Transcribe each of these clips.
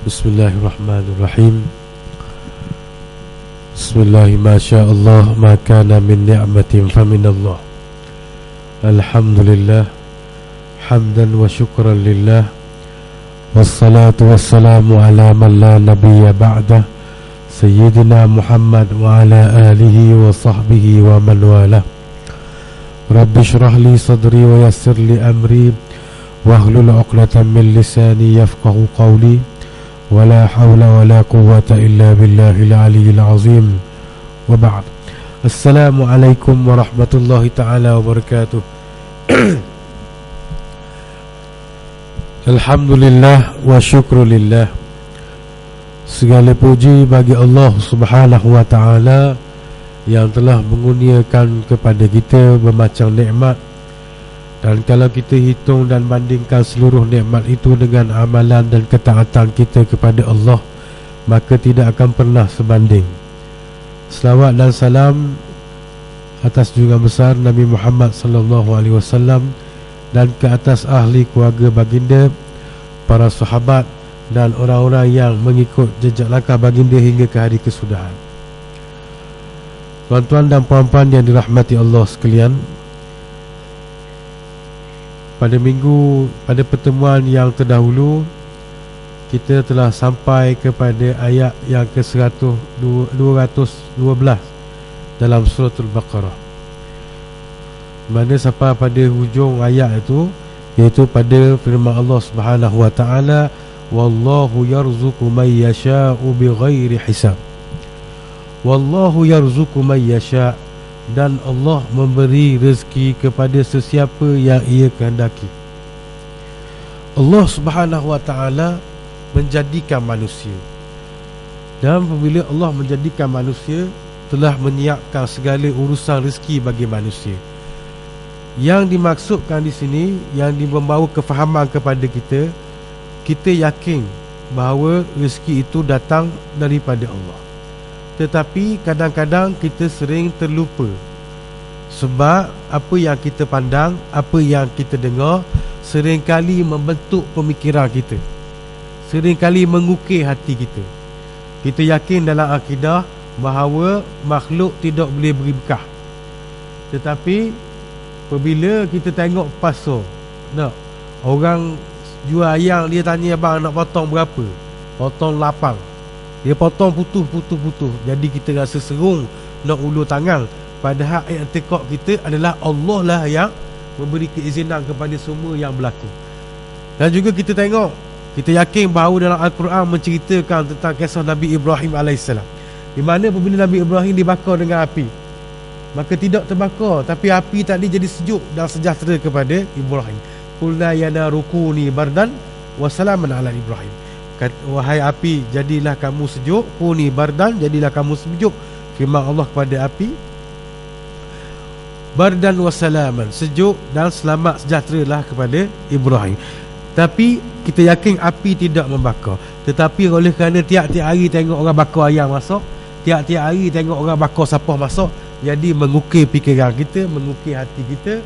Bismillahirrahmanirrahim. Bismillah, masyaallah, ma kana min ni'matin faminallah. Alhamdulillah, hamdan wa syukran lillah. Wassalatu wassalamu ala man la nabiyya ba'dah, Sayyidina Muhammad wa ala alihi wa sahbihi wa man walah. Rabbi shrah li sadri wa yassir li amri wahlul 'uqdatam min lisani yafqahu qawli. Wala hawla wala quwwata illa billahil aliyyil azim. Wa ba'd. Assalamualaikum warahmatullahi ta'ala wabarakatuh. Alhamdulillah wa syukrulillah. Segala puji bagi Allah subhanahu wa ta'ala yang telah mengurniakan kepada kita bermacam nikmat. Dan kalau kita hitung dan bandingkan seluruh nikmat itu dengan amalan dan ketaatan kita kepada Allah, maka tidak akan pernah sebanding. Selawat dan salam atas junjungan besar Nabi Muhammad sallallahu alaihi wasallam dan ke atas ahli keluarga baginda, para sahabat dan orang-orang yang mengikut jejak langkah baginda hingga ke hari kesudahan. Tuan-tuan dan puan-puan yang dirahmati Allah sekalian, pada pertemuan yang terdahulu kita telah sampai kepada ayat yang ke-212 dalam suratul Baqarah, mana sampai pada hujung ayat itu, iaitu pada firman Allah Subhanahu wa taala, wallahu yarzuqu may yasha'u bighairi hisab. Wallahu yarzuqu may yasha', dan Allah memberi rezeki kepada sesiapa yang ia kehendaki. Allah Subhanahu wa ta'ala menjadikan manusia, dan apabila Allah menjadikan manusia, telah menyiapkan segala urusan rezeki bagi manusia. Yang dimaksudkan di sini, yang membawa kefahaman kepada kita, kita yakin bahawa rezeki itu datang daripada Allah. Tetapi kadang-kadang kita sering terlupa, sebab apa yang kita pandang, apa yang kita dengar, seringkali membentuk pemikiran kita, seringkali mengukir hati kita. Kita yakin dalam akidah bahawa makhluk tidak boleh beri bekah. Tetapi apabila kita tengok pasar, orang jual ayam, dia tanya, abang nak potong berapa? Potong 8. Dia potong putus. Jadi kita rasa serung nak ulur tangan. Padahal i'tiqad kita adalah Allah lah yang memberi keizinan kepada semua yang berlaku. Dan juga kita tengok, kita yakin bahawa dalam Al-Quran menceritakan tentang kisah Nabi Ibrahim AS, di mana apabila Nabi Ibrahim dibakar dengan api, maka tidak terbakar, tapi api tadi jadi sejuk dan sejahtera kepada Ibrahim. Qulna ya naru kuni bardan wa salaman ala Ibrahim. Wahai api, jadilah kamu sejuk. Kuni bardan, jadilah kamu sejuk. Firman Allah kepada api, bardan wa salaman, sejuk dan selamat sejahteralah kepada Ibrahim. Tapi kita yakin api tidak membakar. Tetapi oleh kerana tiap-tiap hari tengok orang bakar ayam masuk, tiap-tiap hari tengok orang bakar sapah masuk, jadi mengukir fikiran kita, mengukir hati kita,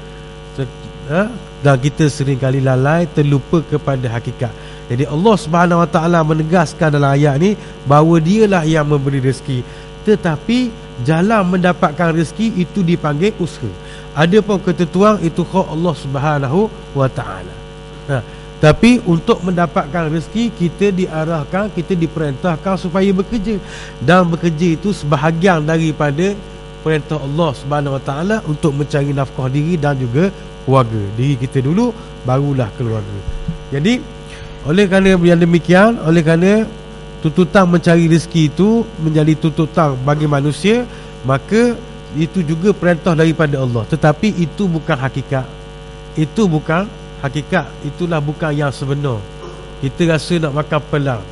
dan kita seringkali lalai, terlupa kepada hakikat. Jadi Allah Subhanahu wa ta'ala menegaskan dalam ayat ni bahawa dialah yang memberi rezeki. Tetapi jalan mendapatkan rezeki itu dipanggil usaha. Adapun ketentuan itu hak Allah Subhanahu wa ta'ala. Tapi untuk mendapatkan rezeki, kita diarahkan, kita diperintahkan supaya bekerja. Dan bekerja itu sebahagian daripada perintah Allah Subhanahu wa ta'ala untuk mencari nafkah diri dan juga keluarga. Diri kita dulu, barulah keluarga. Jadi oleh kerana yang demikian, oleh kerana tuntutan mencari rezeki itu menjadi tuntutan bagi manusia, maka itu juga perintah daripada Allah. Tetapi itu bukan hakikat. Itu bukan hakikat. Itulah bukan yang sebenar. Kita rasa nak makan pelang,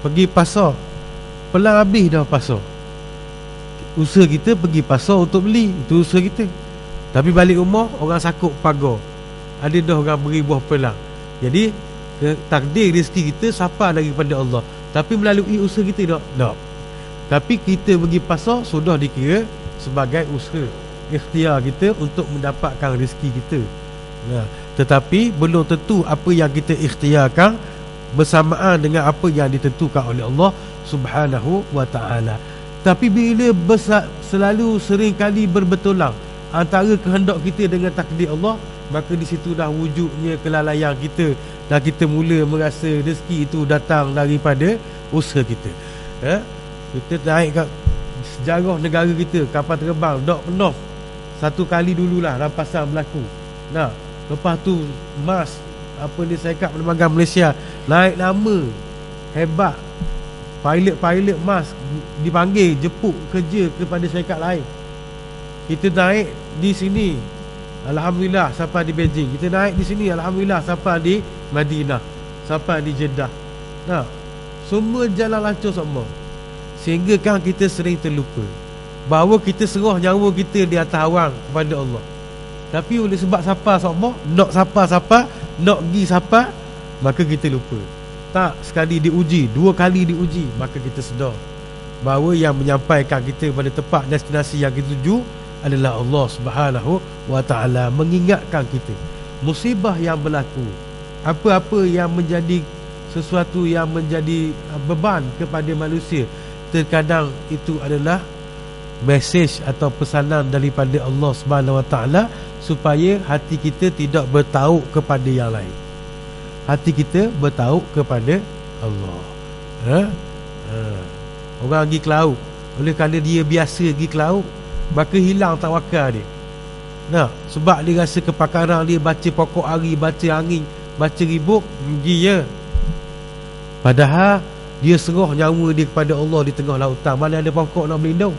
pergi pasar, pelang habis dah pasar. Usaha kita pergi pasar untuk beli, itu usaha kita. Tapi balik rumah, orang sakut pagar, ada dah orang beri buah pelang. Jadi takdir rezeki kita sampai daripada Allah, tapi melalui usaha kita tak. Tapi kita pergi pasar sudah dikira sebagai usaha, ikhtiar kita untuk mendapatkan rezeki kita. Tetapi belum tentu apa yang kita ikhtiarkan bersamaan dengan apa yang ditentukan oleh Allah Subhanahu wa ta'ala. Tapi bila selalu sering kali berbetulan antara kehendak kita dengan takdir Allah, maka di situ dah wujudnya kelalaian kita, dan kita mula merasa rezeki itu datang daripada usaha kita. Kita naik kat sejarah negara kita, kapal terbang dok penuh satu kali dululah rampasan berlaku. Lepas tu mas Syarikat Penerbangan Malaysia naik nama hebat, pilot mas dipanggil jemput kerja kepada syarikat lain. Kita naik di sini, alhamdulillah sampai di Beijing. Kita naik di sini, alhamdulillah sampai di Madinah, sampai di Jeddah. Semua jalan lancar semua. Sehingga kan kita sering terlupa bahawa kita serah nyawa kita di atas awang kepada Allah. Tapi oleh sebab siapa semua nak siapa nak pergi siapa, maka kita lupa. Tak, sekali diuji, dua kali diuji, maka kita sedar bahawa yang menyampaikan kita pada tempat destinasi yang kita tuju adalah Allah Subhanahu wa ta'ala. Mengingatkan kita musibah yang berlaku, apa-apa yang menjadi sesuatu yang menjadi beban kepada manusia, terkadang itu adalah mesej atau pesanan daripada Allah Subhanahu wa ta'ala, supaya hati kita tidak bertauk kepada yang lain. Hati kita bertauk kepada Allah. Orang pergi ke laut, oleh kerana dia biasa pergi ke laut, maka hilang tawakal dia. Sebab dia rasa kepakaran dia baca pokok ari, baca angin, baca ribut, pergi je. Padahal dia serah nyawa dia kepada Allah di tengah lautan. Mana ada pokok nak berlindung,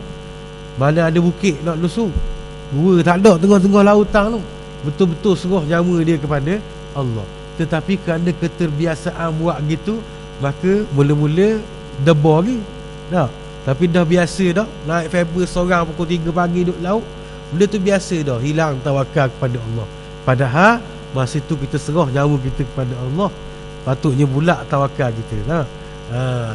mana ada bukit nak lusuk, dua tak ada tengah-tengah lautan tu. Betul-betul serah nyawa dia kepada Allah. Tetapi kerana keterbiasaan buat gitu, maka mula-mula debar lagi. Tapi dah biasa dah, naik Faber seorang pukul 3 pagi duduk laut, benda tu biasa dah, hilang tawakal kepada Allah. Padahal masa tu kita serah nyawa kita kepada Allah, patutnya pula tawakal kita.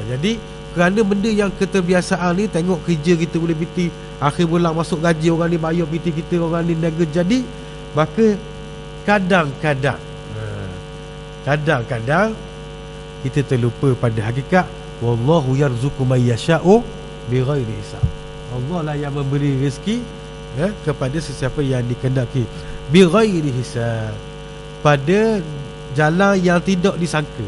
Jadi kerana benda yang keterbiasaan ni, tengok kerja kita boleh biti, akhir bulan masuk gaji, orang ni bayar biti kita, orang ni niaga jadi, maka kadang-kadang kita terlupa pada hakikat wallahu yarzuqu may yasha'u bighairi hisab. Allah lah yang memberi rezeki kepada sesiapa yang dikehendaki, bighairi hisab, pada jalan yang tidak disangka.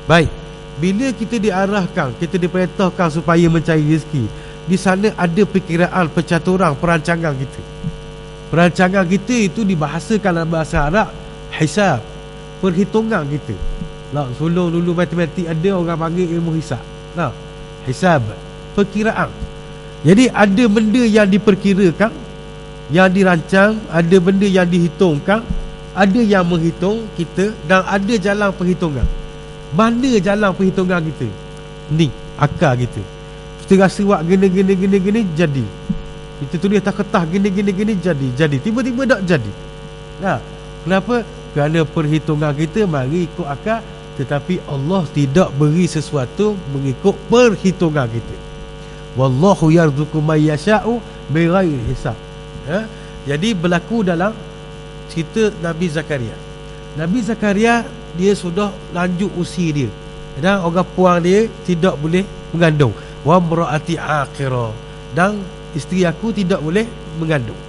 Baik, bila kita diarahkan, kita diperintahkan supaya mencari rezeki, di sana ada perkiraan, pencaturan, perancangan kita. Perancangan kita itu dibahasakan dalam bahasa Arab hisab, perhitungan kita. Sulung dulu matematik ada, orang panggil ilmu hisab. Hisab, perkiraan. Jadi ada benda yang diperkirakan, yang dirancang, ada benda yang dihitungkan, ada yang menghitung kita, dan ada jalan perhitungan. Mana jalan perhitungan kita? Ni akal kita. Kita rasa buat gini jadi. Kita tulis atas kertas gini jadi. Tiba-tiba tak jadi. Kenapa? Kerana perhitungan kita mari ikut akal, tetapi Allah tidak beri sesuatu mengikut perhitungan kita. Wallahu yarzuqu may yasha'u bighairi hisab. Jadi berlaku dalam cerita Nabi Zakaria. Nabi Zakaria dia sudah lanjut usia dia, dan orang puang dia tidak boleh mengandung. Wa mraati akhirah, dan isteri aku tidak boleh mengandung.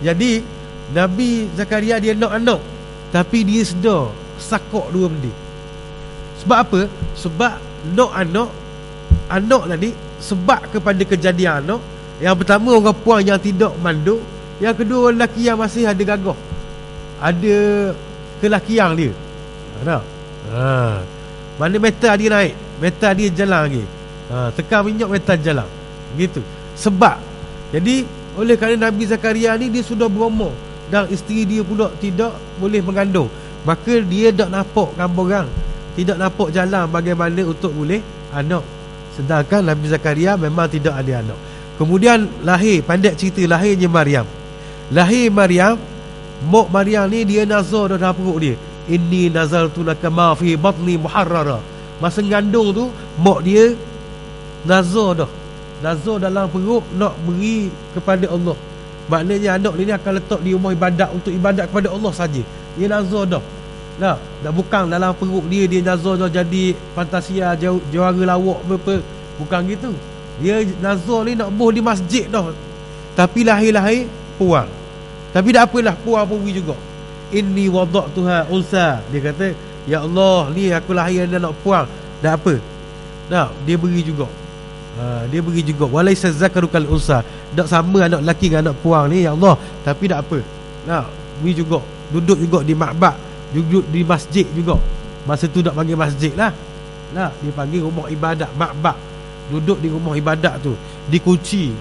Jadi Nabi Zakaria dia nak anak, tapi dia sedar sakok dua benda. Sebab apa? Sebab nak anak tadi sebab kepada kejadian anak. Yang pertama orang puan yang tidak manduk, yang kedua orang lelaki yang masih ada gagah, ada kelakian dia. Mana metal dia naik, metal dia jalan lagi, tekan minyak metal jalan gitu. Sebab jadi oleh kerana Nabi Zakaria ni dia sudah berumur, dan isteri dia pula tidak boleh mengandung, maka dia tak nampak gambaran, tidak nampak jalan bagaimana untuk boleh anak. Sedangkan Nabi Zakaria memang tidak ada anak. Kemudian lahir, pandai cerita lahirnya Maryam. Lahir Maryam, mak Maryam ni dia nazar dalam perut dia, inni nazartu laka ma fi batni muharrara. Masa ngandung tu mak dia nazar dah, nazar dalam perut nak beri kepada Allah. Maknanya anak ni akan letak di rumah ibadat untuk ibadat kepada Allah saja. Dia nazar dah. Tak bukan dalam perut dia nazar jadi fantasia juara lawak apa. Bukan gitu. Dia nazar ni nak boh di masjid dah. Tapi lahir-lahir puang. Tapi tak apalah, puang pun pergi juga. Inni wada'tuha unsa. Dia kata, ya Allah, ni aku lahir dan nak puang. Tak apa. Dia beri juga. Dia beri juga. Walaysa zakaru kal unsa. Tak sama anak lelaki dengan anak puang ni, ya Allah. Tapi tak apa. Beri juga. Duduk juga di makbad, duduk di masjid juga. Masa tu nak panggil masjid lah. Dia panggil rumah ibadat, makbad. Duduk di rumah ibadat tu, dikunci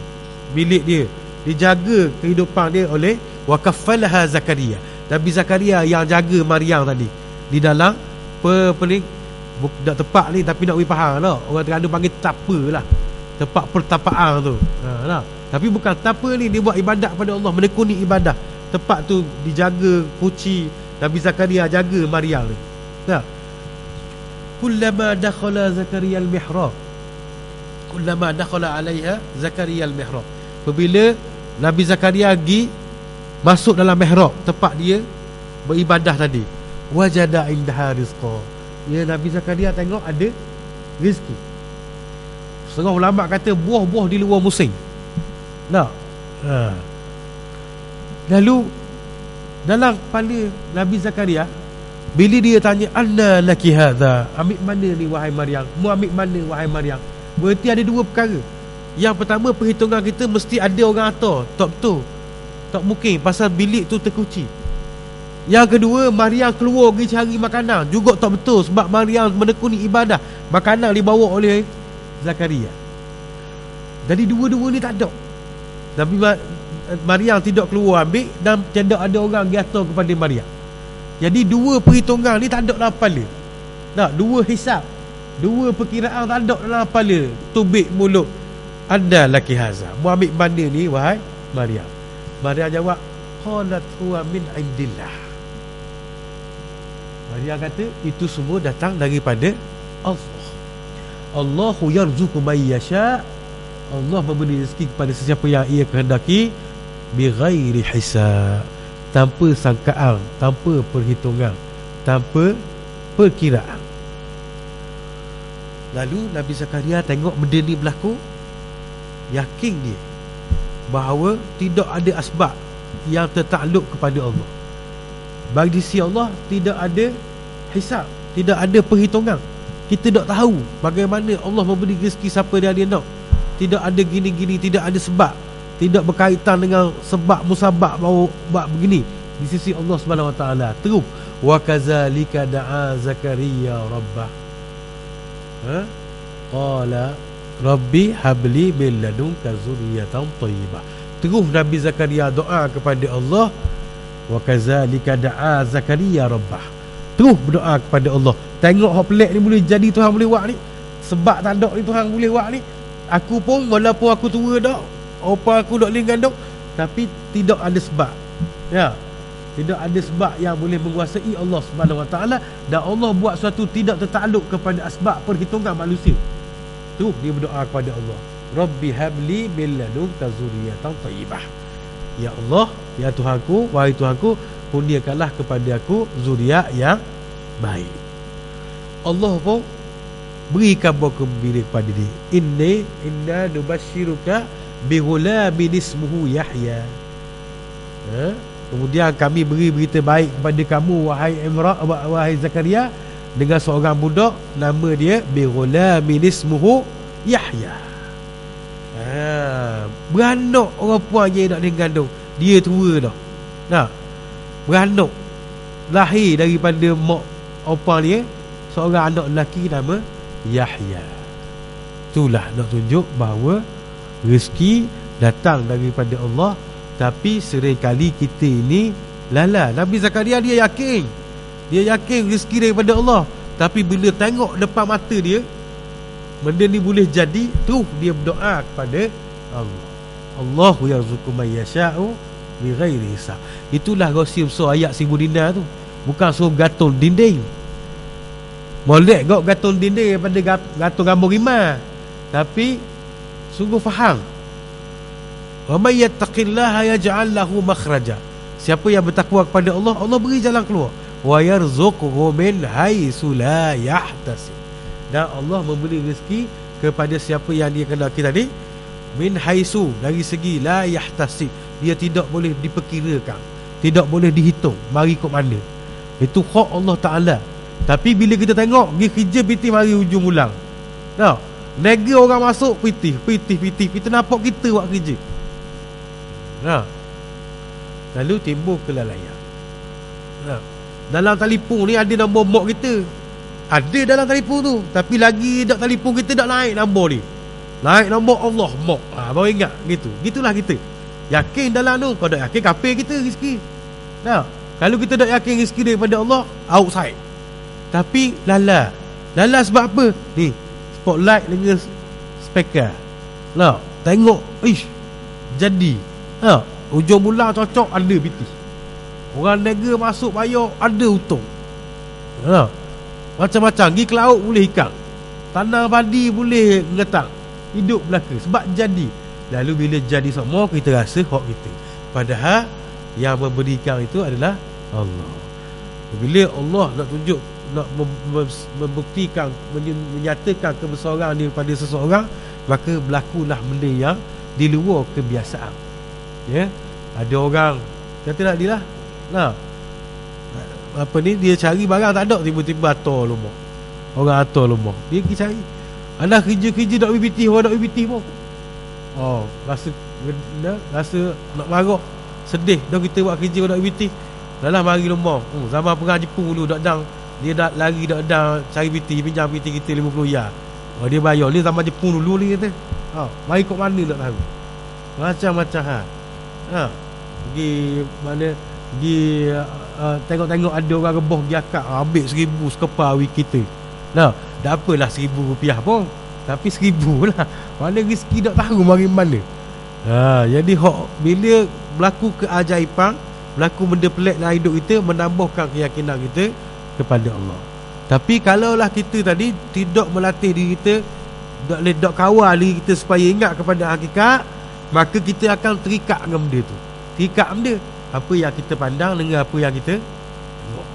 bilik dia, dijaga kehidupan dia oleh wakaffalaha Zakaria. Nabi Zakaria yang jaga Maryam tadi di dalam pening tak tepat ni, tapi nak bagi faham lah. Orang Terengganu panggil tapa lah, tempat pertapaan tu. Tapi bukan tapa ni, dia buat ibadat pada Allah, menekuni ibadah. Tempat tu dijaga, kunci. Nabi Zakaria jaga Maryam ni. Kullama dakhala Zakaria al-mihrab, kullama dakhala alaiha Zakaria al-mihrab. Apabila Nabi Zakaria pergi masuk dalam mihrab, tempat dia beribadah tadi, wajada indaha rizqa. Ya, Nabi Zakaria tengok ada rezeki. Setengah ulama kata buah-buah di luar musim. Lalu dalam kepala Nabi Zakaria, bila dia tanya, anna laki hadha, ambil mana ni wahai Maryam, mu ambil mana wahai Maryam? Berarti ada dua perkara. Yang pertama, perhitungan kita mesti ada orang atas. Tak betul, tak mungkin, pasal bilik tu terkunci. Yang kedua, Maryam keluar pergi cari makanan, juga tak betul, sebab Maryam menekuni ibadah. Makanan dibawa oleh Zakaria. Jadi dua-dua ni tak ada. Tapi Maryam tidak keluar ambil, dan tidak ada orang gatal kepada Maryam. Jadi dua perhitungan ni tak ada dalam kepala. Dua hisab, dua perkiraan tak ada dalam kepala. Tubik mulut, anda laki haza, mu ambil mana ni wahai Maryam? Maryam jawab, qalat huwa min indillah. Maryam kata, itu semua datang daripada Allah. Allahu yarzuqu may yasha. Allah memberi rezeki kepada sesiapa yang ia kehendaki, bighairi hisab, tanpa sangkaan, tanpa perhitungan, tanpa perkiraan. Lalu Nabi Zakaria tengok benda ni berlaku, yakin dia bahawa tidak ada asbab yang tertakluk kepada Allah. Bagi sisi Allah tidak ada hisab, tidak ada perhitungan. Kita tak tahu bagaimana Allah memberi rezeki siapa dia nak. Tidak ada gini-gini, tidak ada sebab, tidak berkaitan dengan sebab musabab buat begini. Di sisi Allah Subhanahu Wa Taala. Terus wa kadzalika da'a Zakaria rabbah. Qala rabbi habli min ladunka zurriyatan thayyibah. Terus Nabi Zakaria doa kepada Allah, wa kadzalika da'a Zakaria rabbah. Terus berdoa kepada Allah. Tengok hak pelik ni boleh jadi, Tuhan boleh buat ni. Sebab tak ada ni Tuhan boleh buat ni. Aku pun walaupun aku tua dak, apa aku dak lingkan dak, tapi tidak ada sebab. Tidak ada sebab yang boleh menguasai Allah Subhanahu Wa Taala, dan Allah buat sesuatu tidak tertakluk kepada asbab perhitungan manusia. Terus dia berdoa kepada Allah, Rabbi habli min ladunka zurriyatan thayyibah. Ya Allah, ya Tuhanku, wahai Tuhanku, kurniakanlah kepada aku zuriat yang baik. Allah pun beri kabar gembira kepada dia, inna nubashiruka bighulamin ismuhu Yahya. Kemudian kami beri berita baik kepada kamu wahai Zakaria, dengan seorang budak nama dia bighulamin ismuhu Yahya. Beranak orang puan je nak digandung, dia tua dah. Beranak, lahir daripada mak opang dia seorang anak lelaki nama Yahya. Itulah nak tunjuk bahawa rezeki datang daripada Allah. Tapi seringkali kita ini lala. Nabi Zakaria dia yakin rezeki daripada Allah, tapi bila tengok depan mata dia benda ni boleh jadi, terus dia berdoa kepada Allah. Allahu yarzuqu may yasha'u bighairi hisab. Itulah rahsia besar ayat 1000 dinar tu. Bukan suruh gatul dinding. Molek kau gatul dinding daripada gatul gambar rimah. Tapi sungguh faham. Wa may yattaqillaha yaj'al lahu makhraja. Siapa yang bertakwa kepada Allah, Allah beri jalan keluar. wa yarzuqhu min haitsu la yahtasib. Dan Allah memberi rezeki kepada siapa yang dia kehendaki tadi, min haitsu, dari segi la yahtasib, dia tidak boleh diperkirakan, tidak boleh dihitung mari kok mana. Itu hak Allah Ta'ala. Tapi bila kita tengok dia kerja pitih mari hujung ulang. Nah, nega orang masuk pitih. Kita nampak kita buat kerja. Nah, lalu timbul kelalaian. Nah, dalam telefon ni ada nombor mak kita. Ada dalam telefon tu, tapi lagi dak telefon kita dak naik nombor ni. Naik nombor Allah mak. Baru ingat gitu. Gitulah kita. Yakin dalam tu, kau dak yakin kafir kita rezeki. Nah, kalau kita dak yakin rezeki daripada Allah, outside. Tapi lala sebab apa? Ni spotlight dengan speaker. Nah, tengok, jadi. Hujung bulan cocok ada biti. Orang nega masuk bayar ada untung. Macam-macam, pergi ke laut boleh ikan, tanah padi boleh ngetang, hidup belaka sebab jadi. Lalu bila jadi semua, kita rasa hak kita, padahal yang memberikan itu adalah Allah. Bila Allah nak tunjuk, nak membuktikan, menyatakan kebesaran dia kepada seseorang, maka berlakulah benda yang di luar kebiasaan. Ya, ada orang kata tak dia lah, nah, apa ni, dia cari barang tak ada, tiba-tiba atur lombok. Orang atur lombok, dia pergi cari. Anak kerja-kerja tak BBT, orang tak BBT pun. Rasa nak marah, sedih dah kita buat kerja tak BBT. Dah lah mari lombok. Zaman perang Jepun dulu dak dang, dia dak lari dak dang cari BT, pinjam BT kita 50 ya. Dia bayar. Dia zaman Jepun dulu ni kata. Mari kok mana tak tahu. Macam-macam pergi mana, pergi tengok-tengok ada orang rebah pergi akak, ambil 1000 sekepar wik kita. Nah, dah apalah 1000 rupiah pun, tapi 1000 lah. Mana rezeki tak tahu mari mana. Jadi bila berlaku keajaiban, berlaku benda pelik dalam hidup kita, menambahkan keyakinan kita kepada Allah. Tapi kalaulah kita tadi tidak melatih diri kita, tak kawal diri kita supaya ingat kepada hakikat, maka kita akan terikat dengan benda tu. Terikat benda, apa yang kita pandang dengan apa yang kita tengok.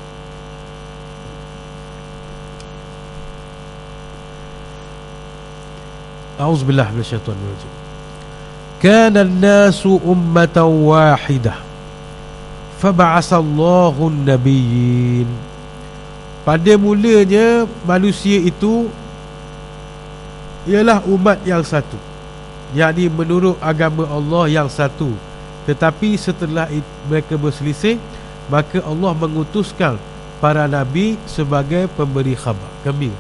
A'udzubillah minasyaitanir rajim. Kana an-nasu ummatan wahidah fab'asallahu an-nabiyyin. Pada mulanya manusia itu ialah umat yang satu, yakni menurut agama Allah yang satu. Tetapi setelah mereka berselisih, maka Allah mengutuskan para nabi sebagai pemberi khabar gembira.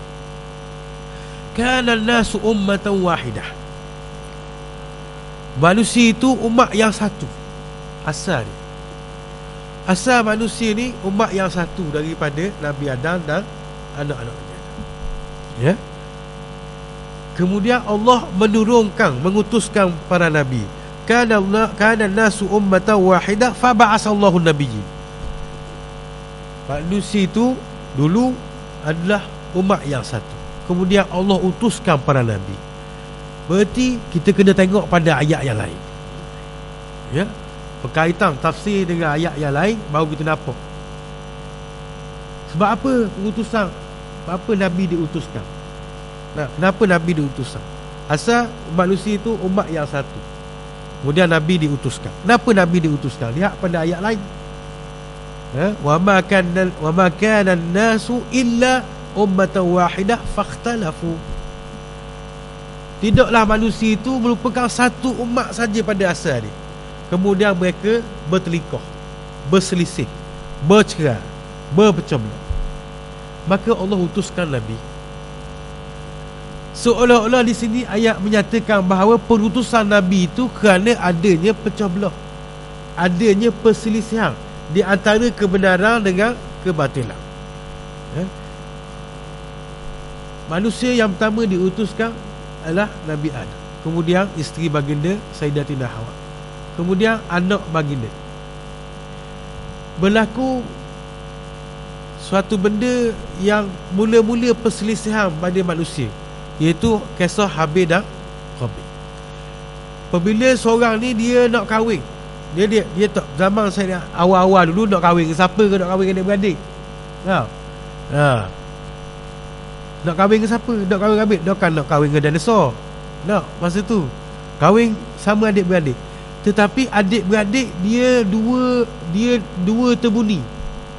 Kana an-nasu ummatan wahidah. Manusia itu umat yang satu. Asal manusia ni umat yang satu daripada Nabi Adam dan anak-anaknya. Ya. Kemudian Allah mengutuskan para nabi. Kana nasu ummatan wahidah fab'asallahu an-nabiyyin. Manusia itu dulu adalah umat yang satu. Kemudian Allah utuskan para nabi. Berarti kita kena tengok pada ayat yang lain. Ya. Berkaitan tafsir dengan ayat yang lain, baru kita nampak sebab apa pengutusan, apa nabi diutuskan. Kenapa nabi diutuskan? Asal manusia itu umat yang satu, kemudian nabi diutuskan. Kenapa nabi diutuskan? Lihat pada ayat lain. Wa ma kana an-nasu illa ummatan wahidah fakhtalafu. Tidaklah manusia itu merupakan satu umat saja pada asal dia. Kemudian mereka bertelikah, berselisih, bercerai, berpecah belah. Maka Allah utuskan nabi. Seolah-olah di sini ayat menyatakan bahawa perutusan nabi itu kerana adanya pecah belah, adanya perselisihan di antara kebenaran dengan kebatilan. Manusia yang pertama diutuskan adalah Nabi Adam, kemudian isteri baginda Sayyidatina Hawa, kemudian anak baginda. Berlaku suatu benda yang mula-mula perselisihan pada manusia, iaitu kisah Habil dan Qabil. Apabila seorang ni dia nak kahwin, dia tak, zaman saya awal-awal dulu nak kahwin, siapa ke nak kahwin dengan adik-beradik? Tahu? Nak kahwin dengan siapa? Nak kahwin dengan Dah kan nak kahwin dengan dinosaur. Tak, masa tu kahwin sama adik-beradik. Tetapi adik-beradik dia dua terbuni.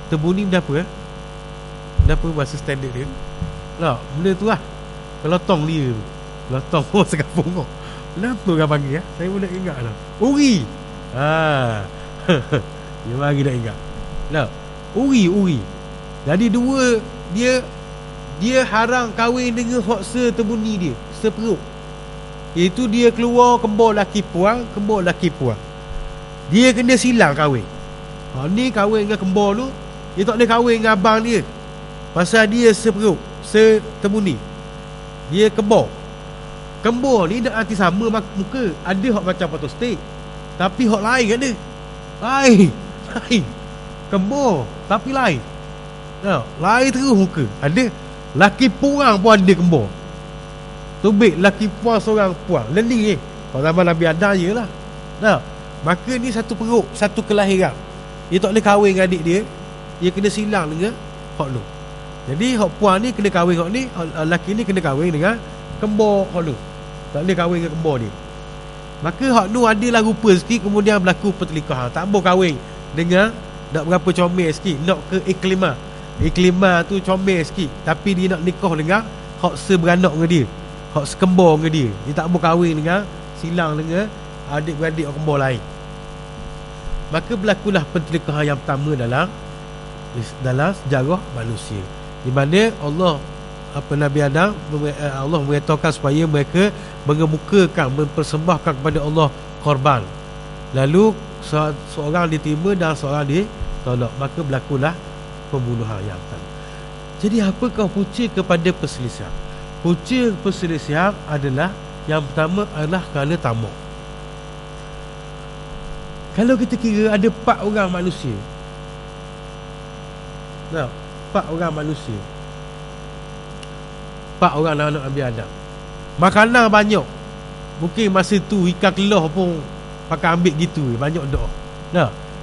Terbuni berapa Berapa bahasa standard dia? Tak, benda tu lah. Kelotong dia tu. Kelotong orang sekampung kau. Kenapa orang panggil Saya pun nak ingat lah. Uri. Dia bagi nak ingat. Tak, Uri. Jadi dua dia harang kahwin dengan hak seterbuni dia, seperut. Itu dia keluar kembar laki puang. Dia kena silang kahwin. Ni kahwin dengan kembar tu, dia tak boleh kahwin dengan abang dia. Pasal dia seperut, seterbuni. Dia kembar. Kembar ni dah arti sama muka. Ada hak macam patostik, tapi hak lain ada. Lain. Kembar tapi lain. Lain terus muka. Ada laki puang pun ada kembar. Tubik laki puang seorang puang. Leli kalau zaman Nabi Adam je lah. Maka ni satu perut, satu kelahiran. Dia tak boleh kahwin dengan adik dia. Dia kena silang dengan hak lu. Jadi hak puang ni kena kahwin hak ni, laki ni kena kahwin dengan kembar hak lu. Tak boleh kahwin dengan kembar dia. Maka hak nu adalah rupa sikit, kemudian berlaku pertelikahan. Tak boleh kahwin dengan nak berapa comel sikit, nak ke Iklima tu comel sikit, tapi dia nak nikah dengan hak seberanak dengan dia, hak sekembar dengan dia. Dia tak boleh kahwin dengan silang dengan adik-beradik orang kembar lain. Maka berlakulah pertelikahan yang pertama dalam sejarah manusia, di mana Nabi Adam, Allah memberitahukan supaya mereka mengemukakan, mempersembahkan kepada Allah korban. Lalu seorang diterima dan seorang ditolak. Maka berlakulah pembunuhan yang pertama. Jadi apakah punca kepada perselisihan? Punca perselisihan adalah, yang pertama adalah kerana tamak. Kalau kita kira ada 4 orang manusia. 4 orang manusia. 4 orang anak Nabi Adam. Makanan banyak. Mungkin masa tu ikan keloh pun pakai ambil gitu, banyak doa.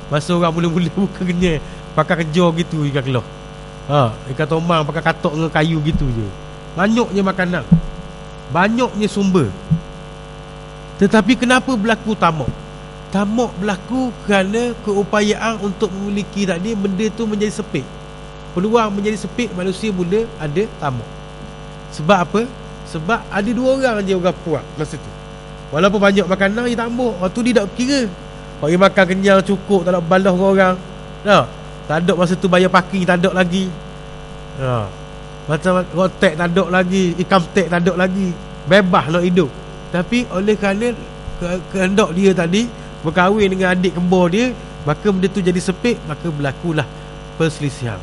Masa orang mula-mula bukan kenyal, pakai kejar gitu ikan keloh. Ikan tomang pakai katok dengan kayu gitu je. Banyaknya makanan, banyaknya sumber. Tetapi kenapa berlaku tamak? Tamak berlaku kerana keupayaan untuk memiliki tadi benda tu menjadi sempit. Peluang menjadi sempit, manusia mula ada tamak. Sebab apa? Sebab ada 2 orang je orang puas masa tu. Walaupun banyak makanan, dia tambah. Waktu dia tak kira. Kalau dia makan kenyang cukup, tak nak balas orang. Tak ada masa tu bayar parking, tak ada lagi. Macam rotek tak ada lagi, ikan tek tak ada lagi. Bebas nak hidup. Tapi oleh kerana kehendak dia tadi berkahwin dengan adik kembar dia, maka benda tu jadi sempit, maka berlakulah perselisihan.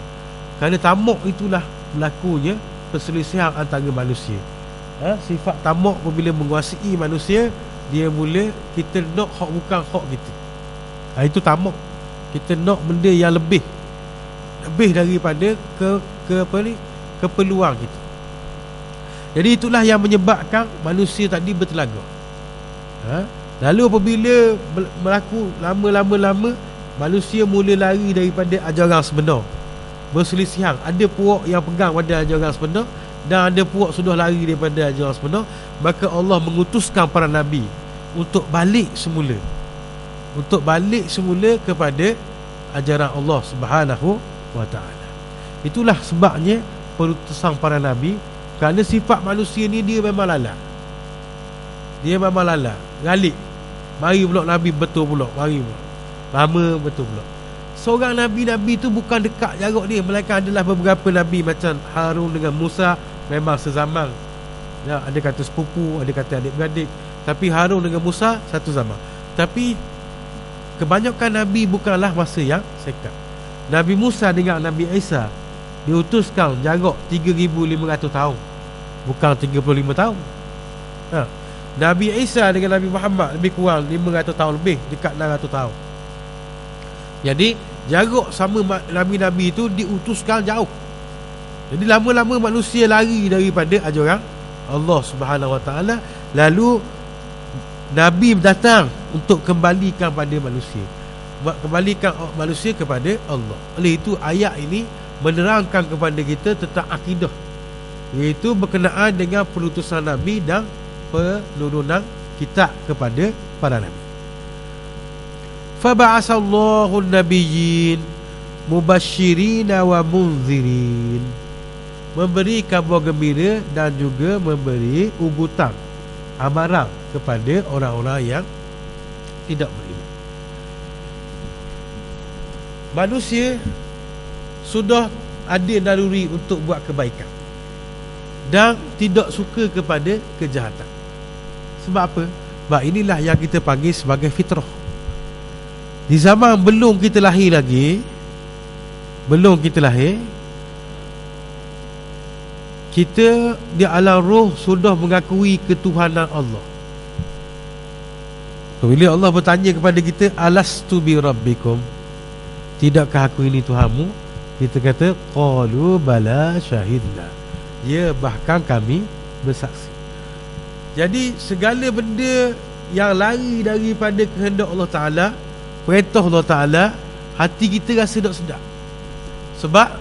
Kerana tamak itulah berlakunya perselisihan antara manusia. Sifat tamak apabila menguasai manusia, dia mula kita nak hak bukan hak kita. Itu tamak. Kita nak benda yang lebih daripada keperluan kita. Jadi itulah yang menyebabkan manusia tadi bertelagak. Lalu apabila berlaku lama-lama, manusia mula lari daripada ajaran sebenar, berselisihan. Ada puak yang pegang pada ajaran sebenar, dan ada puak sudah lari daripada ajaran sebenar. Maka Allah mengutuskan para nabi untuk balik semula, kepada ajaran Allah Subhanahu wa ta'ala. Itulah sebabnya perutusan para nabi. Kerana sifat manusia ni dia memang lalat. Galik. Mari pula nabi betul pula, mari pula. Lama betul pula. Seorang nabi-nabi tu bukan dekat jarak dia, melainkan adalah beberapa nabi macam Harun dengan Musa memang sezaman. Ada kata sepupu, ada kata adik-beradik. Tapi Harun dengan Musa satu zaman. Tapi kebanyakan nabi bukanlah masa yang sekat. Nabi Musa dengan Nabi Isa diutuskan jarak 3,500 tahun, bukan 35 tahun. Nabi Isa dengan Nabi Muhammad lebih kurang 500 tahun lebih, dekat 600 tahun. Jadi jarak sama nabi-nabi itu diutuskan jauh. Jadi lama-lama manusia lari daripada ajaran Allah Subhanahu wa ta'ala. Lalu nabi datang untuk kembalikan pada manusia, kembalikan manusia kepada Allah. Oleh itu ayat ini menerangkan kepada kita tentang akidah, iaitu berkenaan dengan perutusan Nabi dan penurunan kitab kepada para Nabi. Faba'asallahu nabiyyin mubashirina wa munzirin, memberi kabar gembira dan juga memberi ugutan, amaran kepada orang-orang yang tidak beriman. Manusia sudah ada naluri untuk buat kebaikan dan tidak suka kepada kejahatan. Sebab apa? Sebab inilah yang kita panggil sebagai fitrah. Di zaman belum kita lahir lagi, kita di alam roh sudah mengakui ketuhanan Allah. Bila Allah bertanya kepada kita, alastu bi rabbikum, tidakkah aku ini Tuhanmu? Kita kata, qalu bala syahidna, ya, bahkan kami bersaksi. Jadi segala benda yang lari daripada kehendak Allah Ta'ala, perintah Allah Ta'ala, hati kita rasa tak sedap. Sebab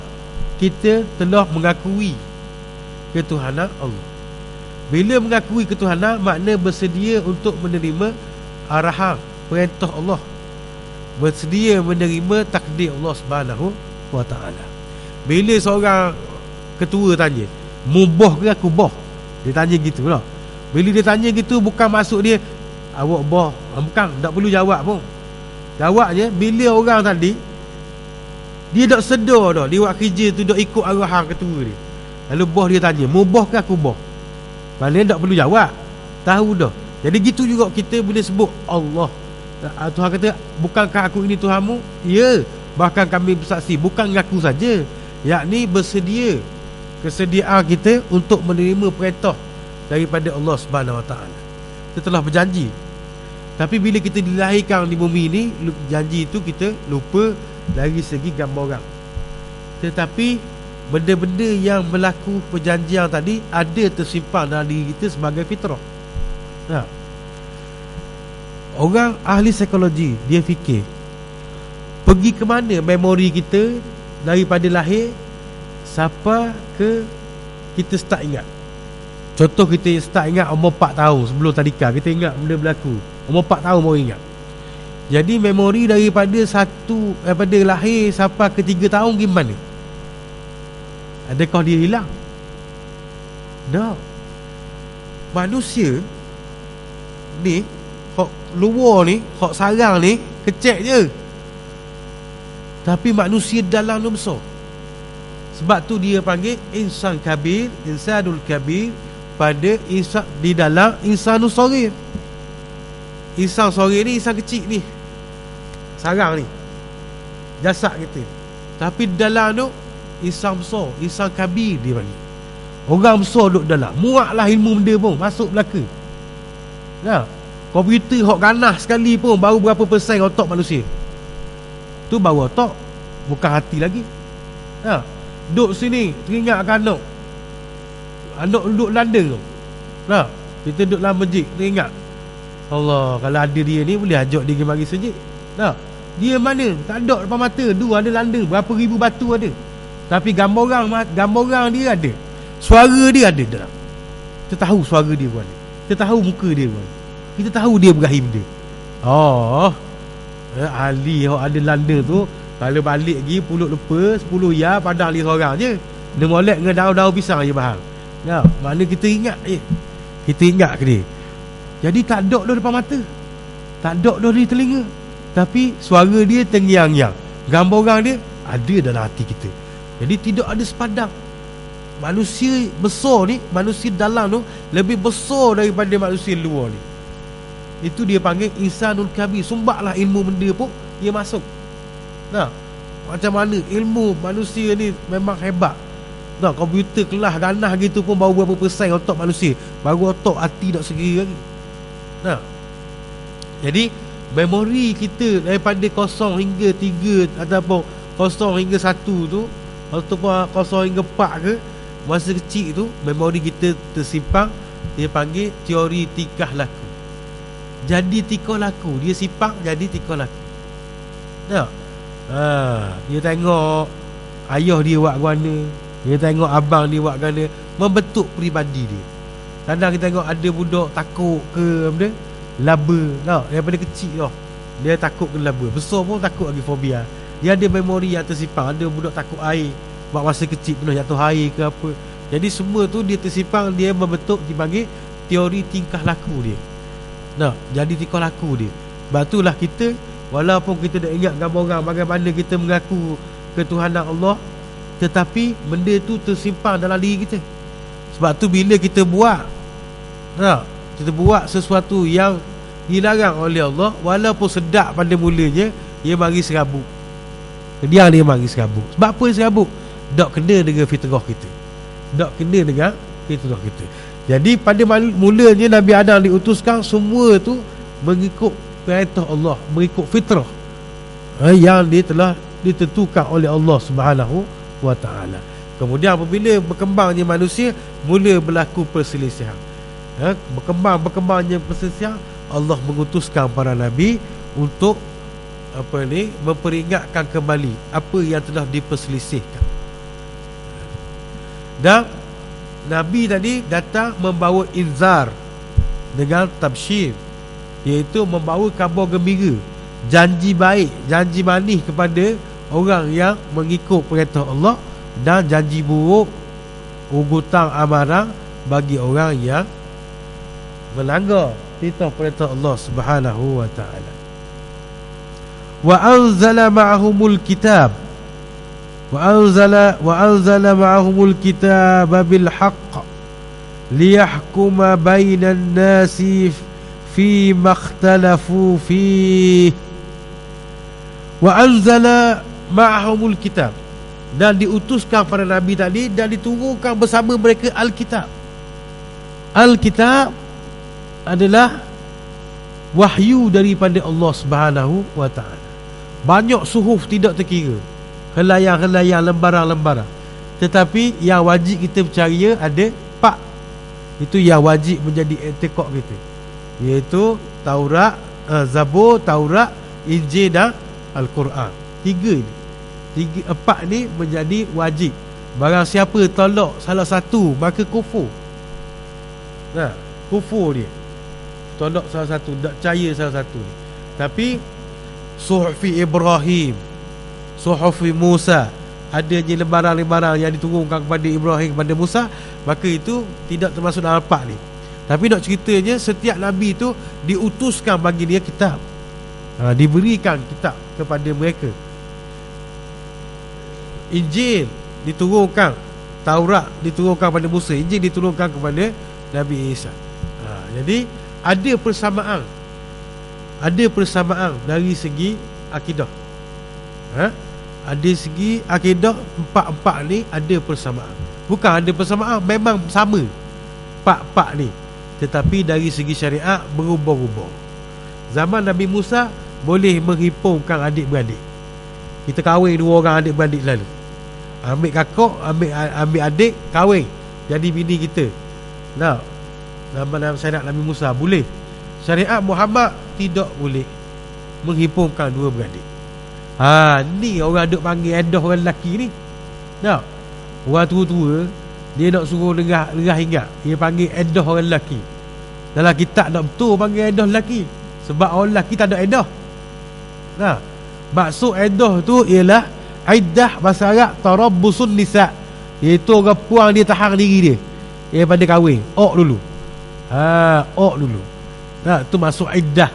kita telah mengakui ketuhanan Allah. Bila mengakui ketuhanan, makna bersedia untuk menerima arahan, perintah Allah, bersedia menerima takdir Allah Subhanahu wa Ta'ala. Bila seorang ketua tanya, mubah ke aku boh, dia tanya gitu lah. Bila dia tanya gitu, bukan maksud dia awak boh, bukan, tak perlu jawab pun. Jawabnya, bila orang tadi dia tak sedar dah, dia buat kerja tu dah ikut arahan ketua dia, lalu bos dia tanya, mubah ke aku boh, maknanya tak perlu jawab, tahu dah. Jadi gitu juga kita bila sebut Allah, Tuhan kata, bukankah aku ini Tuhanmu? Ya, bahkan kami bersaksi. Bukan ngaku saja, yakni bersedia, kesediaan kita untuk menerima perintah daripada Allah Subhanahu Wa Taala. Kita telah berjanji. Tapi bila kita dilahirkan di bumi ini, janji itu kita lupa dari segi gambaran. Tetapi benda-benda yang berlaku perjanjian tadi ada tersimpan dalam diri kita sebagai fitrah. Orang ahli psikologi, dia fikir, pergi ke mana memori kita daripada lahir sampai ke kita start ingat. Contoh, kita start ingat umur 4 tahun sebelum tadika, kita ingat benda berlaku. Umur 4 tahun baru ingat. Jadi memori daripada lahir sampai ke 3 tahun gimana? Adakah dia hilang? Tak. Manusia ni, hak luar ni, hak sarang ni kecil je, tapi manusia dalam tu besar. Sebab tu dia panggil insan kabir, insanul kabir, pada insan di dalam insanus saghir. Insan saghir ni insan kecil ni, sarang ni, jasad kita. Tapi dalam tu insan besar, insan kabir dia panggil. Orang besar duduk dalam, muaklah ilmu benda pun masuk belaka. Komputer hok ganas sekali pun baru berapa persen otak manusia. Tu baru otak, bukan hati lagi. Duduk sini teringat anak duduk London tu. Kita duduk dalam masjid, teringat, Allah, kalau ada dia ni boleh ajak dia pergi mari sujud. Dia mana? Tak ada depan mata. Dua ada London, berapa ribu batu ada. Tapi gambar dia ada, suara dia ada dalam. Kita tahu suara dia pun ada, kita tahu muka dia pun ada, kita tahu dia berakhir benda. Ali yang ada London tu, kalau balik lagi pulut lepas 10 ya padang dia seorang je. Dia molek dengan daun-daun pisang je bahang. Mana kita ingat kita ingat ke dia. Jadi tak ada dah depan mata, tak ada dah di telinga, tapi suara dia terngiang-ngiang, gambar dia ada dalam hati kita. Jadi tidak ada sepadan. Manusia besar ni, manusia dalam tu lebih besar daripada manusia luar ni. Itu dia panggil insanul kabir. Sumbaklah ilmu benda pun dia masuk. Macam mana ilmu manusia ni memang hebat. Komputer kelas ganas gitu pun baru berapa persen otak manusia, baru otak hati tak segera lagi. Jadi memori kita daripada 0 hingga 3 ataupun 0 hingga 1 tu, ataupun 0 hingga 4 ke, masa kecil tu memori kita tersimpan. Dia panggil teori tikah laku. Jadi tikah laku, dia simpan jadi tikah laku. Dia tengok ayah dia buat mana, dia tengok abang dia buat mana, membentuk peribadi dia. Kadang kita tengok ada budak takut ke benda laba, tak? Daripada kecil dah dia takut ke laba, besar pun takut lagi, fobia. Dia ada memori yang tersimpan. Ada budak takut air, buat masa kecil pernah jatuh air ke apa. Jadi semua tu dia tersimpan, dia membentuk, dipanggil teori tingkah laku dia. Nah, jadi tingkah laku dia. Sebab itulah kita, walaupun kita dah ingat gambar orang bagaimana kita mengaku ketuhanan Allah, tetapi benda tu tersimpan dalam diri kita. Sebab tu bila kita buat, nah, kita buat sesuatu yang dilarang oleh Allah, walaupun sedap pada mulanya, dia mari serabut. Dia mari serabut. Sebab apa dia serabut? Tak kena dengan fitrah kita, tak kena dengan fitrah kita. Jadi pada mulanya Nabi Adam diutuskan, semua tu mengikut perintah Allah, mengikut fitrah yang dia telah ditentukan oleh Allah Subhanahu wa ta'ala. Kemudian apabila berkembangnya manusia, mula berlaku perselisihan. Berkembangnya perselisihan, Allah mengutuskan para nabi untuk memperingatkan kembali apa yang telah diperselisihkan. Dan Nabi tadi datang membawa inzar dengan tabsyir, iaitu membawa khabar gembira, janji baik, janji manis kepada orang yang mengikut perintah Allah, dan janji buruk, ugutan amarah bagi orang yang melanggar perintah Allah Subhanahu wa ta'ala. Wa anzala ma'ahumul kitab, وأنزل معهم الكتاب بالحق ليحكم بين الناس فيما اختلفوا فيه. وأنزل معهم الكتاب, dan diutuskan para nabi tadi dan diturunkan bersama mereka Alkitab. Alkitab adalah wahyu daripada Allah Subhanahu wa ta'ala. Banyak suhuf tidak terkira, helayang-helayang, lembaran-lembaran. Tetapi yang wajib kita percaya ada 4. Itu yang wajib menjadi i'tiqad kita, iaitu Taurat, Zabur, Taurat, Injil dan Al-Quran. 3 ni, 4 ni menjadi wajib. Barang siapa tolak salah satu, maka kufur. Kufur dia, tolak salah satu, tak percaya salah satu ni. Tapi Suhufi Ibrahim, Suhufi Musa, adanya lembaran-lembaran yang diturunkan kepada Ibrahim, kepada Musa, maka itu tidak termasuk dalam 4 ni. Tapi nak ceritanya, setiap Nabi itu diutuskan bagi dia kitab, diberikan kitab kepada mereka. Injil diturunkan, Taurat diturunkan kepada Musa, Injil diturunkan kepada Nabi Isa. Jadi ada persamaan dari segi akidah. Ada segi akidah, 4 ni ada persamaan. Bukan ada persamaan, memang sama 4 ni, tetapi dari segi syariat berubah-ubah. Zaman Nabi Musa boleh menghimpunkan adik-beradik. Kita kahwin 2 orang adik-beradik lalu, ambil kakak, ambil adik, kahwin jadi bini kita. Zaman syariat Nabi Musa boleh. Syariat Muhammad tidak boleh menghimpunkan 2 beradik. Ni orang duk panggil edah orang lelaki ni. Orang tua-tua, dia nak suruh lerah ingat, dia panggil edah orang lelaki. Dalam kitab tak betul panggil edah lelaki, sebab orang lelaki tak ada edah. Maksud edah tu ialah iddah, bahasa Arab tarabbusun nisa, iaitu orang puang dia tahan diri dia daripada kahwin. Dulu. Tu masuk iddah.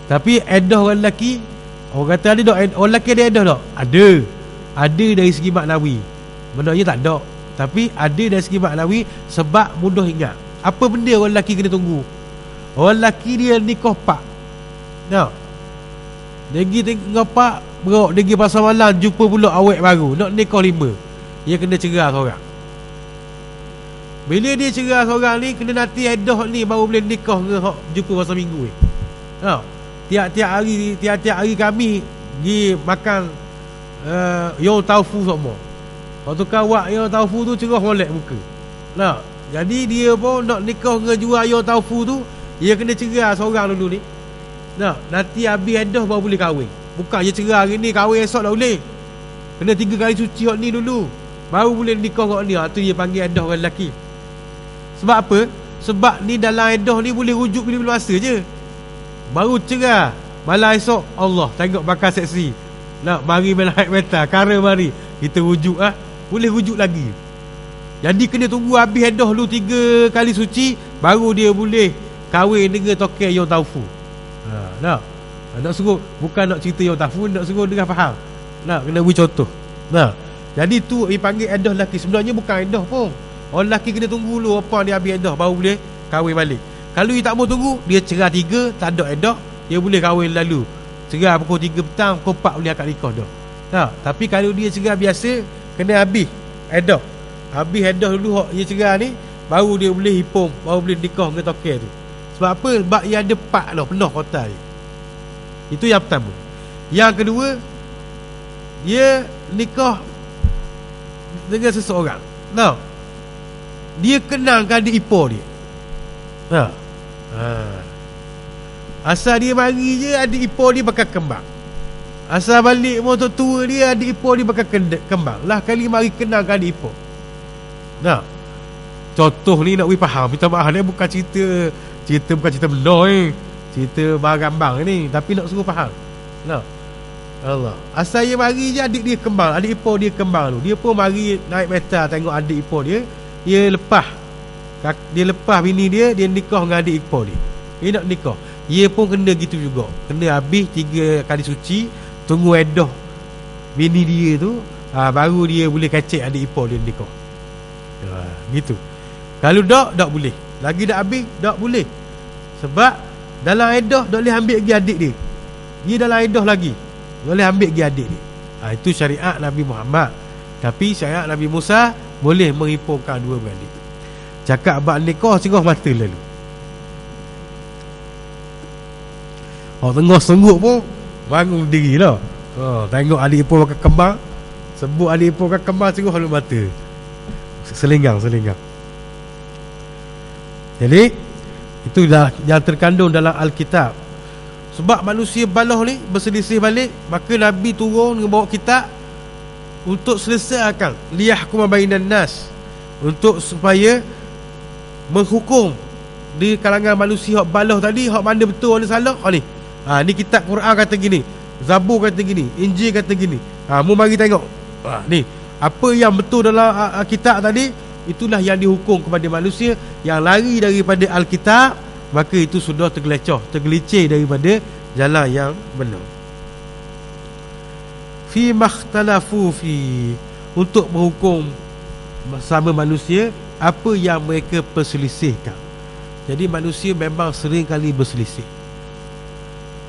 Tapi edah orang lelaki, orang kata ada tak orang lelaki ada edah tak? Ada dari segi maknawi. Benarnya tak ada, tapi ada dari segi maknawi, sebab mudah ingat. Apa benda orang lelaki kena tunggu? Orang lelaki dia nikah 4. Lagi tengok 4 berok, lagi pasal malam jumpa pula awet baru, nak nikah 5. Dia kena cerah seorang. Bila dia cerah seorang ni, kena nanti edah ni baru boleh nikah dengan jumpa pasal minggu ni. Tiap-tiap hari kami pergi makan Yom Taufu semua. Waktu kawak Yom Taufu tu cerah molek muka. Jadi dia pun nak nikah dengan jual Yom Taufu tu, dia kena cerah seorang dulu ni. Nanti habis edah baru boleh kahwin. Bukan je cerah hari ni, kahwin esok tak boleh. Kena 3 kali suci hak ni dulu, baru boleh nikah hak ni. Tu dia panggil edah orang lelaki. Sebab apa? Sebab ni dalam edah ni boleh rujuk bila-bila masa je. Baru cerah, malam esok Allah tengok bakal seksi, nak mari main haid meta, kara mari, kita rujuk boleh rujuk lagi. Jadi kena tunggu habis edah lu 3 kali suci, baru dia boleh kahwin dengan token yang taufu. Nak suruh, bukan nak cerita yang taufu, nak suruh dengan faham. Kena beri contoh. Jadi tu dipanggil edah lelaki. Sebenarnya bukan edah pun. Orang lelaki kena tunggu dulu apa dia habis edah, baru boleh kahwin balik. Kalau dia tak mau tunggu, dia cerah 3, tak ada edah, dia boleh kahwin lalu. Cerah pukul 3 petang, pukul 4 boleh akad nikah dah. Tapi kalau dia cerah biasa, kena habis edah. Habis edah dulu dia cerah ni, baru dia boleh hipung, baru boleh nikah dengan token tu. Sebab apa? Sebab dia ada pak dah, penuh kota dia. Itu yang pertama. Yang kedua, dia nikah dengan seseorang. Dia kenalkan adik ipar dia. Asal dia mari je, adik ipar dia bakal kembang. Asal balik motor tua dia, adik ipar dia bakal kembang. Lah kali mari kenalkan adik ipar. Contoh ni nak faham. Minta maaf ni bukan cerita bukan cerita benar cerita barang-barang ni, tapi nak suruh faham. Allah. Asal dia mari je, adik dia kembang, adik ipar dia kembang tu. Dia pun mari naik metal tengok adik ipar dia. Dia lepas bini dia nikah dengan adik ipar dia. Dia nak nikah, dia pun kena gitu juga. Kena habis 3 kali suci, tunggu edah bini dia tu, baru dia boleh kacik adik ipar dia nikah. Gitu. Kalau tak boleh. Lagi dah habis, tak boleh. Sebab dalam edah tak boleh ambil lagi adik dia. Dia dalam edah lagi, boleh ambil lagi adik dia. Itu syariat Nabi Muhammad. Tapi syariat Nabi Musa boleh menghipungkan 2 beradik. Cakap bab nikah, cerah mata lalu. Tengah senggup pun bangun diri lah. Tengok adik ipar makan kembang, sebut adik ipar makan kembang, cerah lalu mata. Selenggang. Jadi itu dah yang terkandung dalam Alkitab. Sebab manusia balah ni berselisih balik, maka Nabi turun dengan bawa kitab untuk selesaikan liyahkum bainan nas, untuk supaya menghukum di kalangan manusia hak balah tadi, hak mana betul mana salah. Ni kitab Quran kata gini, Zabur kata gini, Injil kata gini. Mu mari tengok. Ni apa yang betul dalam kitab tadi, itulah yang dihukum kepada manusia. Yang lari daripada Alkitab, maka itu sudah tergelicir daripada jalan yang benar. Fi makhtalafu fi, untuk menghukum bersama manusia apa yang mereka perselisihkan. Jadi manusia memang sering kali berselisih.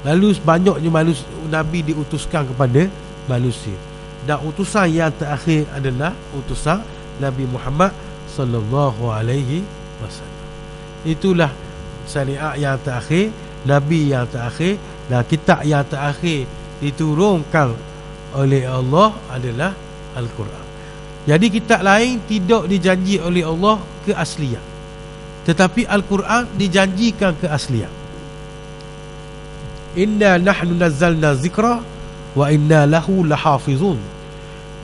Lalu banyaknya Nabi diutuskan kepada manusia, dan utusan yang terakhir adalah utusan Nabi Muhammad sallallahu alaihi wasallam. Itulah syariat yang terakhir, Nabi yang terakhir, dan kitab yang terakhir diturunkan oleh Allah adalah Al-Quran. Jadi kitab lain tidak dijanji oleh Allah keaslian, tetapi Al-Quran dijanjikan keaslian. Inna nahnu nazzalna zikra wa inna lahu lahafizun.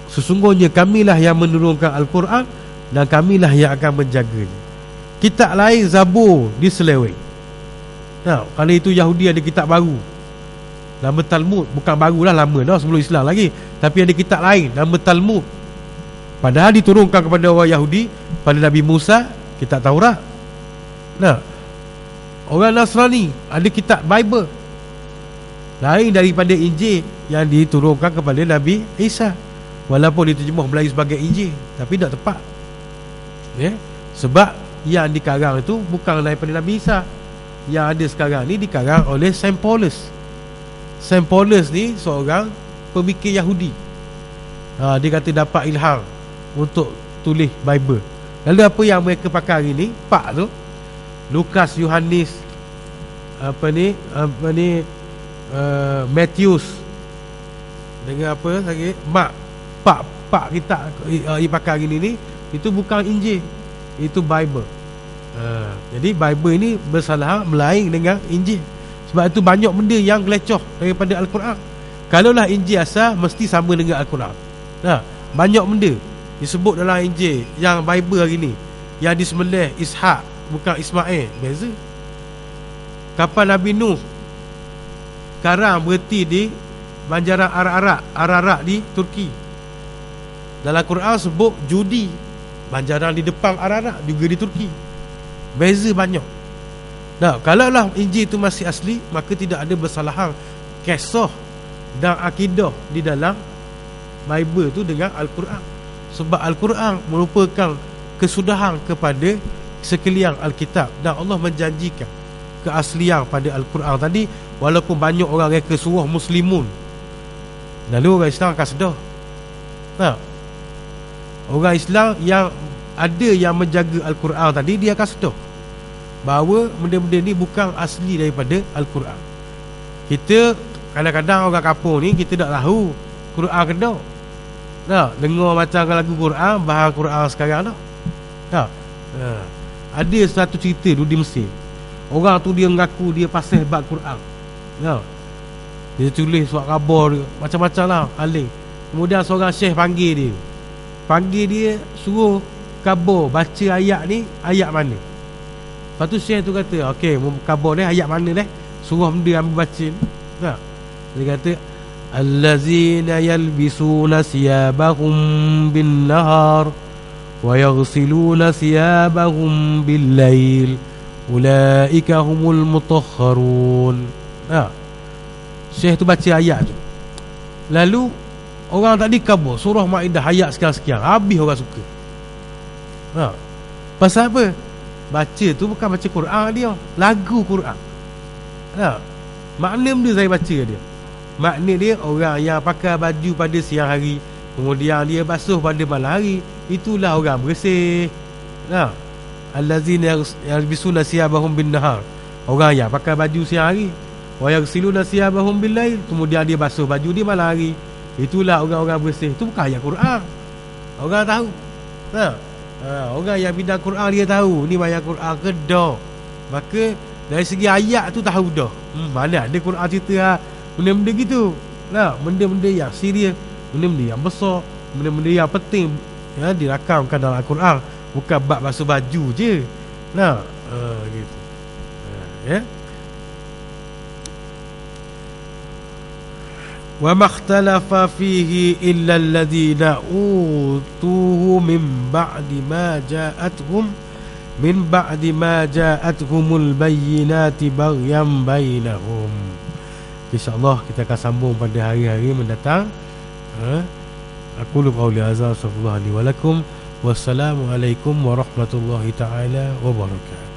Sesungguhnya kamilah yang menurunkan Al-Quran, dan kamilah yang akan menjaganya. Kitab lain Zabur diseleweng. Kalau itu Yahudi ada kitab baru, nama Talmud. Bukan barulah, lama dah, sebelum Islam lagi. Tapi ada kitab lain nama Talmud, padahal diturunkan kepada orang Yahudi pada Nabi Musa, kitab Taurat. Orang Nasrani ada kitab Bible lain daripada Injil yang diturunkan kepada Nabi Isa. Walaupun diterjemah Melayu sebagai Injil, tapi tak tepat. Sebab yang dikarang itu bukan daripada Nabi Isa. Yang ada sekarang ni dikarang oleh Saint Paulus. Saint Paulus ni seorang pemikir Yahudi. Dia kata dapat ilham untuk tulis Bible. Lalu apa yang mereka pakai hari ni, Pak tu, Lukas, Yohanes, Matthews, dengan apa lagi, Mark, Pak kita pakai hari ni, itu bukan Injil, itu Bible. Jadi Bible ini bersalah melain dengan Injil. Sebab itu banyak benda yang gelecoh daripada Al-Quran. Kalaulah Injil asal, mesti sama dengan Al-Quran. Banyak benda disebut dalam Injil. Yang Bible hari ni, yang disembelih Ishak bukan Ismail, beza. Kapal Nabi Nuh sekarang berhenti di Banjaran Ararat di Turki. Dalam Quran sebut judi, banjaran di depan Ararat juga di Turki. Beza banyak. Kalaulah Injil itu masih asli, maka tidak ada bersalahan kisah dan akidah di dalam Bible tu dengan Al-Quran. Sebab Al-Quran merupakan kesudahan kepada sekalian Alkitab, dan Allah menjanjikan keaslian pada Al-Quran tadi. Walaupun banyak orang reka suruh Muslimun, lalu orang Islam akan sedar. Orang Islam yang ada yang menjaga Al-Quran tadi, dia akan sedar bahawa benda-benda ni bukan asli daripada Al-Quran. Kita kadang-kadang orang kampung ni, kita tak tahu Quran ke tak. Dengar macam lagu Quran, bahas Quran sekarang tak. Ada satu cerita dulu di Mesir. Orang tu dia mengaku dia pasal bab Quran. Dia tulis surat khabar dia, macam-macam lah aling. Kemudian seorang syekh panggil dia, suruh khabar baca ayat ni, ayat mana. Lepas tu syekh tu kata, okey, khabar ni ayat mana suruh dia ambil baca ni. Dia kata, allazina yalbisuna siyabahum bin nahar wa yaghsiluna siyabahum bil lail ulaika humul mutahharun. Syekh tu baca ayat tu, lalu orang tadi kabur surah Maidah ayat sekian-sekian, habis orang suka. Pasal apa? Baca tu bukan baca Quran dia, lagu Quran. Makna benda saya baca dia, makna dia orang yang pakai baju pada siang hari, kemudian dia basuh pada malam hari, itulah orang bersih. Allazina yalbisuna siyabahum bin nahar, orang yang pakai baju siang hari, wa yaghsiluna siyabahum bil lail, kemudian dia basuh baju dia malam hari, itulah orang-orang bersih. Itu bukan ayat Quran. Orang tahu. Orang yang bidang Quran dia tahu ni ayat Quran ke dak. Maka dari segi ayat tu tahu dah. Mana ada Quran cerita benda-benda gitu. Benda-benda yang serius, benda-benda yang besar, benda-benda yang penting dirakamkan dalam Al-Quran, bukan bab basuh baju je. Gitu. Wa makhtalafa fihi illa alladhina utuhu min ba'di ma ja'atuhumul bayyinati baghyan bainahum. InsyaAllah kita akan sambung pada hari-hari mendatang. Aku lu qauli hadza, astaghfirullah li wa lakum. Wassalamualaikum warahmatullahi taala wabarakatuh.